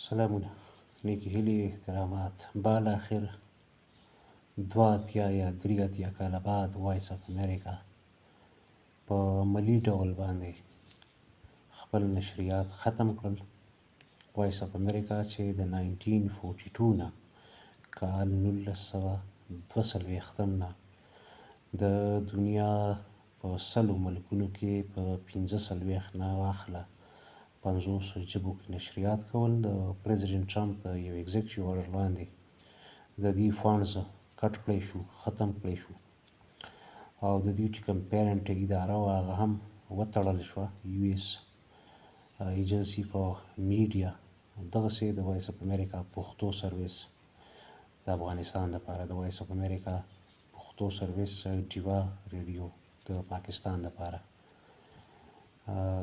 سلامونه، نیکې هیلې، احترامات. بالاخر 82 یا 83 کاله بعد وایس اف امریکا په عملي ډول باندې خپل نشریات ختم کړل. وایس اف امریکا چې د 1942 نه کال 1942 نه د دنیا په 100 ملکونو کې په 45 نه واخله 50 ژبو کې نشریات کول. د پریزیډنټ ټرمپ د یو ایگزیکټیو آرډر لاندې د دې فانډز کټ کړی شو، ختم کړی شو، او د دې چې کوم پیرنټ اداره وه هغه هم وتړل شوه. یو ایس ایجنسي فار میډیا، دغسې د وایس اف امریکا پښتو سرویس د افغانستان لپاره، د وایس اف امریکا پښتو سرویس ډیوا ریډیو د پاکستان لپاره،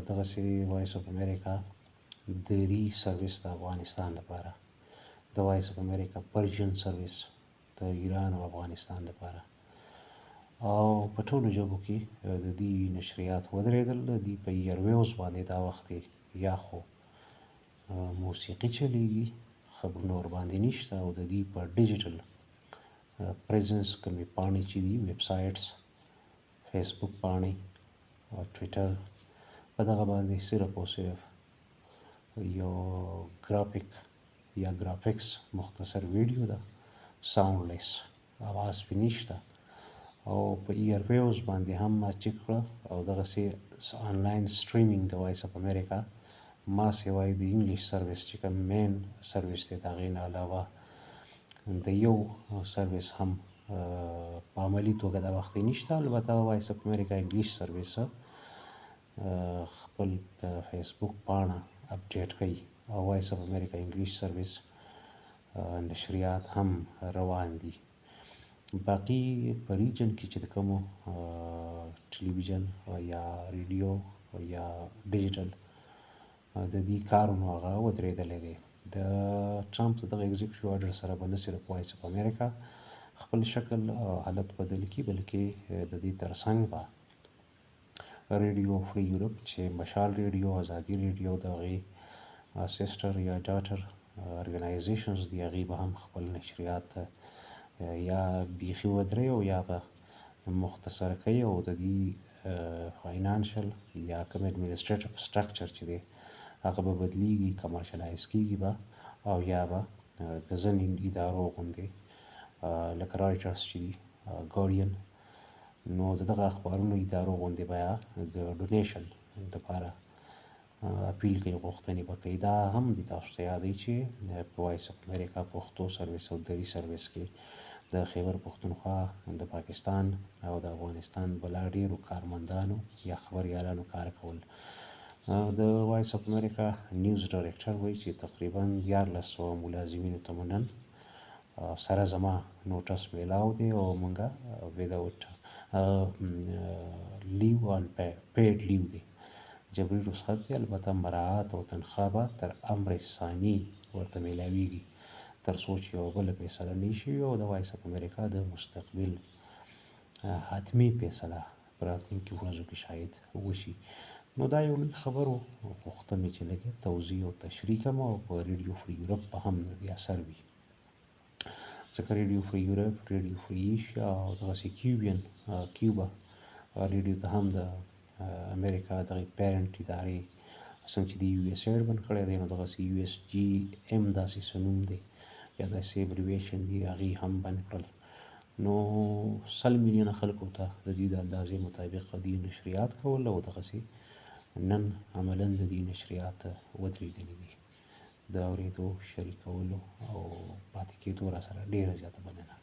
دغسې وایس اف امریکا دری سرویس د افغانستان لپاره، د وایس اف امریکا پرژن سرویس د ایران او افغانستان لپاره، او په ټولو ژبو کې د دې نشریات ودرېدل. د دې په ایرویوز باندې دا وخت یا خو موسیقي چلیږي، خبرونه ورباندې نشته، او د دې په ډیجیټل پریزنس کومې پاڼې چې دي، ویب سایټس، فیسبوک پاڼې او ټویټر، په دغه باندې صرف او صرف یو ګرافیک یا ګرافیکس مختصر ویډیو ده، ساوند لیس، اواز پې نشته، او په ایرویوز باندې هم ما چک کړه، او دغسې آنلاین سټریمینګ د وایس اف امریکا ما سوای د انګلیش سرویس چې کوم مین سرویس دی د هغې نه علاوه د یو سرویس هم په عملي توګه دا وخت نشته. البته وایس اف امریکا انګلیش سرویس خپل فیسبوک پاڼه اپډیټ کوي، او وایس اف امریکا انګلیش سرویس نشریات هم روان دي. باقي په ریجن کې چې د کومو ټلویزیون یا ریډیو یا ډیجیټل د دې کارونو هغه ودرېدلی دی. د ټرمپ د دغه ایگزیکټیو آرډر سره به نه صرف وایس اف امریکا خپل شکل حالت بدل کړي، بلکې د دې ترڅنګ به ریډیو فری یورپ چې مشال ریډیو، ازادي ریډیو، د هغې سیسټر یا ډاټر ارګنایزیشنز دي، هغې به هم خپل نشریات یا بیخي ودرې او یا به مختصر کوي، او د دې فاینانشل یا کوم اډمنسټریټیو سټرکچر چې دی هغه به بدلیږي، کمرشلایز کیږي به، او یا به د ځینې ادارو غوندې لکه رایټرز چې دي، ګارډین، نو د دغه اخبارونو ادارو غوندې به د ډونیشن دپاره اپیل کوي، غوښتنې به کوي. دا هم د تاسو ته یادوي چې په وایس اف امریکا پښتو سرویس او دری سرویس کې د خیبر پښتونخوا، د پاکستان او د افغانستان بلا ډېرو کارمندانو یا خبریالانو کار کول. د وایس اف امریکا نیوز ډایرکټر وایي چې تقریبا 1400 ملازمینو ته مو نن سره زما نوټس میلاو دی، او مونږه وداوټ لیو آن پیډ لیو دی، جبري رخصت دی، البته مراعات او تنخواه به تر امر ثاني ورته میلاویږي تر څو چې یوه بله فیصله نه شي، او د وایس اف امریکا د مستقبل حتمي فیصله په راتلونکي ورځو کې شاید وشي. نو دا یو لوی خبر و، غوښته مې چې لږ توضیح او تشریح کړم، او په ریډیو فری یورپ به هم د دې اثر وي، ځکه ریډیو فری یورپ، ریډیو فری ایشیا او دغسې کیوبا ریډیو ته هم د امریکا دغې پیرنټ ادارې څنګه چې د یو ایس ایډ بند کړی دی، نو دغسې یو ایس جي ایم داسې څه نوم دی یا داسې ابریویشن دی، هغې هم بند کړل. نو 100 میلیونه خلکو ته د دې د اندازې مطابق دې نشریات کول، او دغسې نن عملا د دې نشریات ودرېدلي دي. د اورېدو، شریکولو او پاتې کېدو را سره ډېره زیاته مننه.